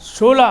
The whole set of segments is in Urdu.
16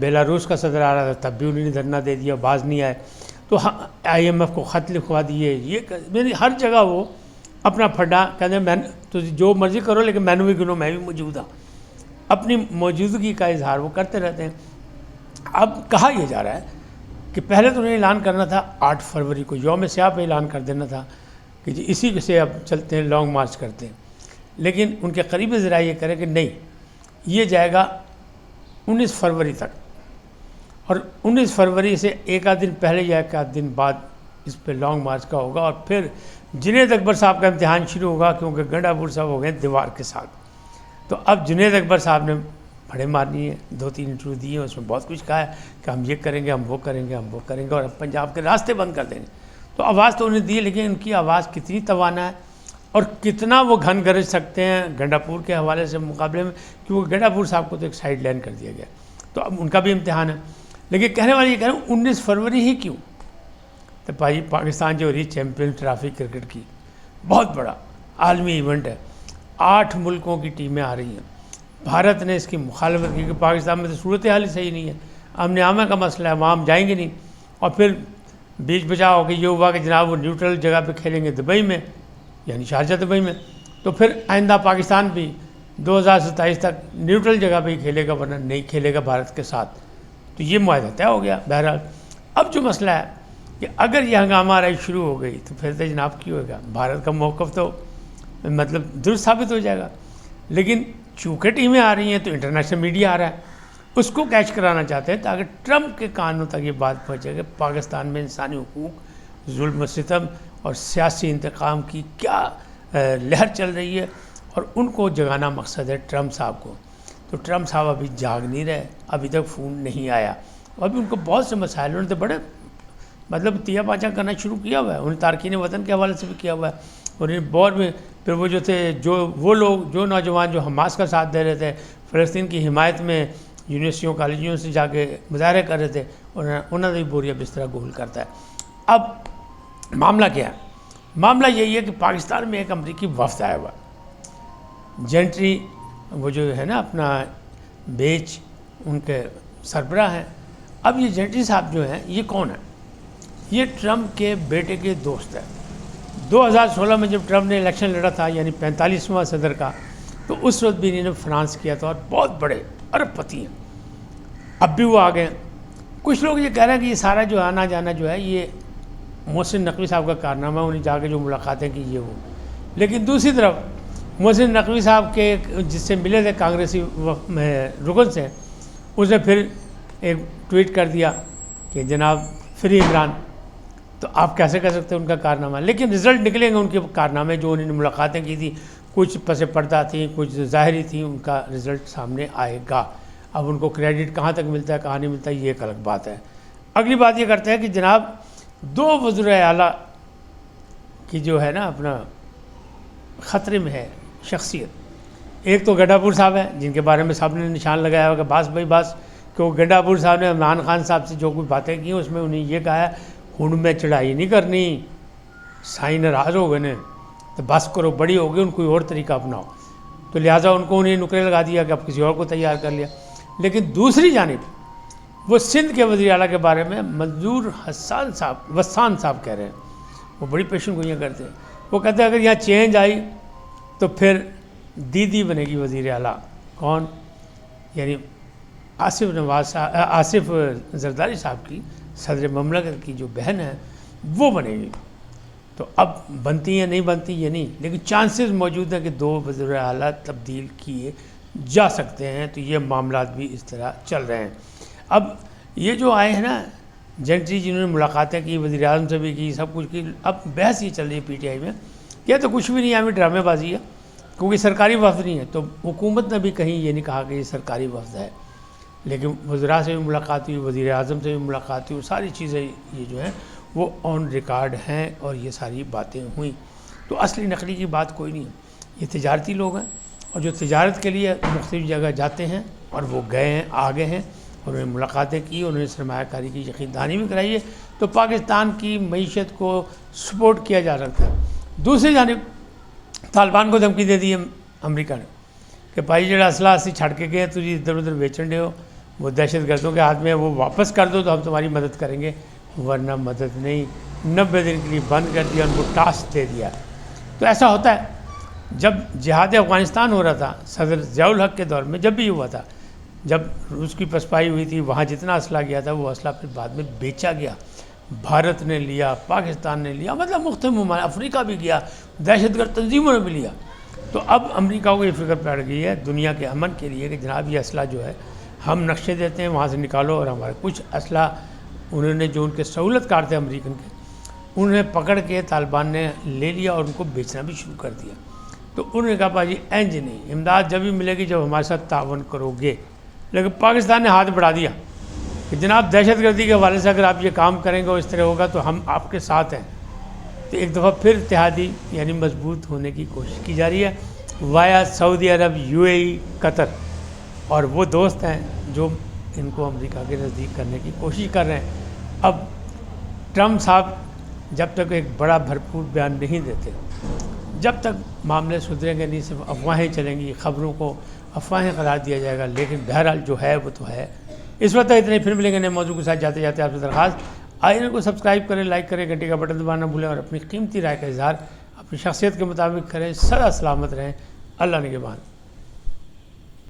بیلاروس کا صدر آ رہا تھا تب بھی انہوں نے دھرنا دے دیا، باز نہیں آئے، تو IMF کو خط لکھوا دیے، یہ میری ہر جگہ وہ اپنا پھڈا کہتے ہیں میں تو جو مرضی کرو لیکن میں نے بھی گنو میں بھی موجود ہوں، اپنی موجودگی کا اظہار وہ کرتے رہتے ہیں۔ اب کہا یہ جا رہا ہے کہ پہلے تو انہیں اعلان کرنا تھا 8 فروری کو یوم سیاہ پہ اعلان کر دینا تھا کہ جی اسی سے اب چلتے ہیں، لانگ مارچ کرتے ہیں، لیکن ان کے قریبی ذرائع یہ کریں کہ نہیں، یہ جائے گا 19 فروری تک، اور 19 فروری سے ایک آدھ دن پہلے یا ایک آدھ دن بعد اس پہ لانگ مارچ کا ہوگا، اور پھر جنید اکبر صاحب کا امتحان شروع ہوگا، کیونکہ گنڈا پور صاحب ہو گئے دیوار کے ساتھ۔ تو اب جنید اکبر صاحب نے پھڑے مارنی ہے، 2-3 انٹرویو دیے ہیں، اس میں بہت کچھ کہا ہے کہ ہم یہ کریں گے، ہم وہ کریں گے، ہم وہ کریں گے، اور ہم پنجاب کے راستے بند کر دیں گے۔ تو آواز تو انہیں دی ہے، لیکن ان کی آواز کتنی توانا ہے اور کتنا وہ گھن گرج سکتے ہیں گنڈا پور کے حوالے سے مقابلے میں، کیونکہ گنڈا پور صاحب کو تو ایک سائڈ لائن کر دیا گیا، تو اب ان کا بھی امتحان ہے۔ لیکن کہنے والے یہ کہہ رہے ہیں 19 فروری ہی کیوں؟ تو بھائی پاکستان جو ہو رہی چیمپئن ٹرافی کرکٹ کی بہت بڑا عالمی ایونٹ ہے، 8 ملکوں کی ٹیمیں آ رہی ہیں، بھارت نے اس کی مخالفت کی کہ پاکستان میں تو صورتحال ہی صحیح نہیں ہے، امن عامہ کا مسئلہ ہے، وہاں ہم جائیں گے نہیں، اور پھر بیچ بچا ہو کے یہ ہوا کہ جناب وہ نیوٹرل جگہ پہ کھیلیں گے دبئی میں، یعنی شارجہ دبئی میں، تو پھر آئندہ پاکستان بھی 2027 تک نیوٹرل جگہ پہ ہی کھیلے گا، ورنہ نہیں کھیلے گا بھارت کے ساتھ۔ تو یہ معاہدہ طے ہو گیا۔ بہرحال اب جو مسئلہ ہے کہ اگر یہ ہنگامہ آرائی شروع ہو گئی تو پھر تو جناب کی ہوگا، بھارت کا موقف تو مطلب درست ثابت ہو جائے گا، لیکن چونکہ ٹیمیں آ رہی ہیں تو انٹرنیشنل میڈیا آ رہا ہے، اس کو کیچ کرانا چاہتے ہیں تاکہ ٹرمپ کے کانوں تک یہ بات پہنچے کہ پاکستان میں انسانی حقوق، ظلم و ستم اور سیاسی انتقام کی کیا لہر چل رہی ہے، اور ان کو جگانا مقصد ہے ٹرمپ صاحب کو۔ تو ٹرمپ صاحب ابھی جاگ نہیں رہے، ابھی تک فون نہیں آیا، اور ابھی ان کو بہت سے مسائل، انہوں نے تو بڑے مطلب تیا پاچا کرنا شروع کیا ہوا ہے، انہیں تارکین وطن کے حوالے سے بھی کیا ہوا ہے، اور انہیں بور میں پھر وہ جو تھے وہ لوگ جو نوجوان جو حماس کا ساتھ دے رہے تھے، فلسطین کی حمایت میں یونیورسٹیوں کالجوں سے جا کے مظاہرے کر رہے تھے، انہوں نے بھی بوریا بسترا گول کرتا ہے۔ اب معاملہ کیا ہے؟ معاملہ یہی ہے کہ پاکستان میں ایک امریکی وفد آیا ہوا، جینٹری وہ جو ہے نا اپنا بیچ ان کے سربراہ ہیں۔ اب یہ جینٹری صاحب جو ہیں یہ کون ہیں؟ یہ ٹرمپ کے بیٹے کے دوست ہیں۔ 2016 میں جب ٹرمپ نے الیکشن لڑا تھا، یعنی 45واں صدر کا، تو اس وقت بھی انہوں نے فنانس کیا تھا، اور بہت بڑے ارب پتی ہیں، اب بھی وہ آ گئے ہیں۔ کچھ لوگ یہ کہہ رہے ہیں کہ یہ سارا جو آنا جانا جو ہے یہ محسن نقوی صاحب کا کارنامہ ہے، انہیں جا کے جو ملاقاتیں کی یہ وہ، لیکن دوسری طرف محسن نقوی صاحب کے جس سے ملے تھے کانگریسی رکن سے، اس نے پھر ایک ٹویٹ کر دیا کہ جناب فری عمران، تو آپ کیسے کہہ سکتے ہیں ان کا کارنامہ؟ لیکن رزلٹ نکلیں گے ان کے کارنامے، جو انہوں نے ملاقاتیں کی تھی، کچھ پس پردہ تھیں، کچھ ظاہری تھیں، ان کا رزلٹ سامنے آئے گا۔ اب ان کو کریڈٹ کہاں تک ملتا ہے کہاں نہیں ملتا ہے یہ ایک الگ بات ہے۔ اگلی بات یہ کرتے ہیں کہ جناب 2 وزراء اعلیٰ کی جو ہے نا اپنا خطرے میں ہے شخصیت، ایک تو گنڈا پور صاحب ہیں جن کے بارے میں سب نے نشان لگایا ہوا کہ باس بھائی باس، کہ وہ گنڈا پور صاحب نے عمران خان صاحب سے جو کچھ باتیں کی اس میں انہیں یہ کہا ہے ہن میں چڑھائی نہیں کرنی، سائی ناراض ہو گئے نے تو بس کرو، بڑی ہو گئی، ان کوئی اور طریقہ اپناؤ، تو لہٰذا ان کو انہیں نکرے لگا دیا کہ اب کسی اور کو تیار کر لیا۔ لیکن دوسری جانب وہ سندھ کے وزیر اعلیٰ کے بارے میں منظور وسان صاحب کہہ رہے ہیں، وہ بڑی پیشن گوئیاں کرتے ہیں، وہ کہتے ہیں اگر یہاں چینج آئی تو پھر دیدی بنے گی وزیر اعلیٰ۔ کون؟ یعنی آصف زرداری صاحب کی صدر مملکت کی جو بہن ہے وہ بنے گی۔ تو اب بنتی ہیں نہیں بنتی یہ نہیں، لیکن چانسز موجود ہیں کہ 2 وزیر اعلیٰ تبدیل کیے جا سکتے ہیں، تو یہ معاملات بھی اس طرح چل رہے ہیں۔ اب یہ جو آئے ہیں نا جینٹری، جنہوں نے ملاقاتیں کی، وزیر اعظم سے بھی کی، سب کچھ کی، اب بحث یہ چل رہی ہے پی ٹی آئی میں کہ تو کچھ بھی نہیں ہے، ہمیں ڈرامے بازی ہے، کیونکہ سرکاری وفد نہیں ہے۔ تو حکومت نے بھی کہیں یہ نہیں کہا کہ یہ سرکاری وفد ہے، لیکن وزراء سے بھی ملاقات ہوئی، وزیر اعظم سے بھی ملاقات ہوئی، ساری چیزیں یہ جو ہیں وہ آن ریکارڈ ہیں، اور یہ ساری باتیں ہوئیں۔ تو اصلی نقلی کی بات کوئی نہیں ہے، یہ تجارتی لوگ ہیں، اور جو تجارت کے لیے مختلف جگہ جاتے ہیں، اور وہ گئے ہیں، آگے ہیں، اور انہوں نے ملاقاتیں کی، انہوں نے سرمایہ کاری کی یقین دہانی بھی کرائی ہے، تو پاکستان کی معیشت کو سپورٹ کیا جا سکتا ہے۔ دوسری جانب طالبان کو دھمکی دے دی ہے امریکہ نے کہ بھائی جڑا اسلحہ اسی چھڑ کے گئے تجھے ادھر ادھر بیچن دے ہو، وہ دہشت گردوں کے ہاتھ میں وہ واپس کر دو تو ہم تمہاری مدد کریں گے، ورنہ مدد نہیں۔ 90 دن کے لیے بند کر دیا، ان کو ٹاسک دے دیا۔ تو ایسا ہوتا ہے جب جہاد افغانستان ہو رہا تھا صدر ضیاء الحق کے دور میں، جب بھی ہوا تھا، جب روس کی پسپائی ہوئی تھی، وہاں جتنا اسلحہ گیا تھا وہ اسلحہ پھر بعد میں بیچا گیا، بھارت نے لیا، پاکستان نے لیا، مطلب مختلف ممالک، افریقہ بھی گیا، دہشت گرد تنظیموں نے بھی لیا۔ تو اب امریکہ کو یہ فکر پڑ گئی ہے دنیا کے امن کے لیے کہ جناب یہ اسلحہ جو ہے ہم نقشے دیتے ہیں، وہاں سے نکالو، اور ہمارے کچھ اسلحہ انہوں نے جو ان کے سہولت کار تھے امریکن کے، انہیں پکڑ کے طالبان نے لے لیا اور ان کو بیچنا بھی شروع کر دیا۔ تو انہوں نے کہا بھائی اینج نہیں، امداد جب بھی ملے گی جب ہمارے ساتھ تعاون کرو گے۔ لیکن پاکستان نے ہاتھ بڑھا دیا کہ جناب دہشت گردی کے حوالے سے اگر آپ یہ کام کریں گے اور اس طرح ہوگا تو ہم آپ کے ساتھ ہیں۔ تو ایک دفعہ پھر اتحادی یعنی مضبوط ہونے کی کوشش کی جا رہی ہے وایا سعودی عرب، UAE، قطر، اور وہ دوست ہیں جو ان کو امریکہ کے نزدیک کرنے کی کوشش کر رہے ہیں۔ اب ٹرمپ صاحب جب تک ایک بڑا بھرپور بیان نہیں دیتے، جب تک معاملے سدھریں گے نہیں، صرف افواہیں چلیں گی، خبروں کو افواہیں قرار دیا جائے گا، لیکن بہرحال جو ہے وہ تو ہے۔ اس وقت اتنے، پھر ملیں گے نئے موضوع کے ساتھ۔ جاتے جاتے آپ سے درخواست، آئینہ کو سبسکرائب کریں، لائک کریں، گھنٹی کا بٹن دبانا نہ بھولیں، اور اپنی قیمتی رائے کا اظہار اپنی شخصیت کے مطابق کریں۔ سدا سلامت رہیں، اللہ نگہبان۔